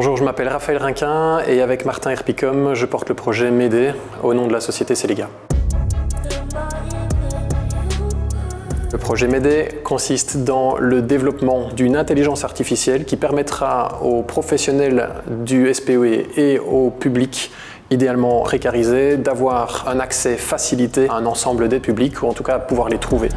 Bonjour, je m'appelle Raphaël Rinquin et avec Martin Herpicum, je porte le projet MEDE au nom de la société Celiga. Le projet MEDE consiste dans le développement d'une intelligence artificielle qui permettra aux professionnels du SPOE et au public idéalement précarisé d'avoir un accès facilité à un ensemble d'aides publiques ou en tout cas pouvoir les trouver.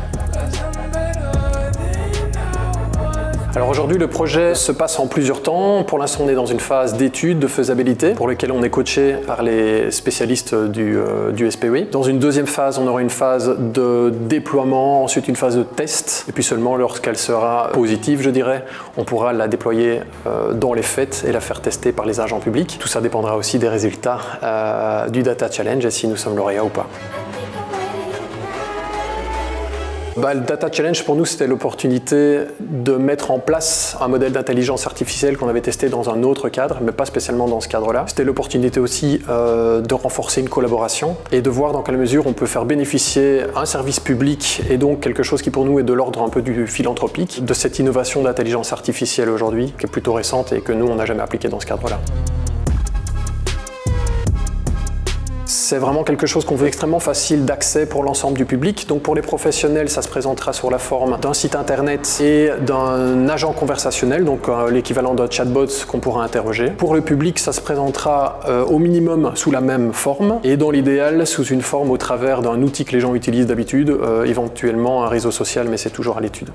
Alors aujourd'hui, le projet se passe en plusieurs temps. Pour l'instant, on est dans une phase d'étude, de faisabilité, pour lequel on est coaché par les spécialistes du SPOE. Dans une deuxième phase, on aura une phase de déploiement, ensuite une phase de test, et puis seulement lorsqu'elle sera positive, je dirais, on pourra la déployer dans les faits et la faire tester par les agents publics. Tout ça dépendra aussi des résultats du Data Challenge et si nous sommes lauréats ou pas. Le Data Challenge, pour nous, c'était l'opportunité de mettre en place un modèle d'intelligence artificielle qu'on avait testé dans un autre cadre, mais pas spécialement dans ce cadre-là. C'était l'opportunité aussi de renforcer une collaboration et de voir dans quelle mesure on peut faire bénéficier un service public et donc quelque chose qui pour nous est de l'ordre un peu du philanthropique, de cette innovation d'intelligence artificielle aujourd'hui, qui est plutôt récente et que nous, on n'a jamais appliqué dans ce cadre-là. C'est vraiment quelque chose qu'on veut extrêmement facile d'accès pour l'ensemble du public. Donc pour les professionnels, ça se présentera sous la forme d'un site internet et d'un agent conversationnel, donc l'équivalent d'un chatbot qu'on pourra interroger. Pour le public, ça se présentera au minimum sous la même forme et dans l'idéal sous une forme au travers d'un outil que les gens utilisent d'habitude, éventuellement un réseau social, mais c'est toujours à l'étude.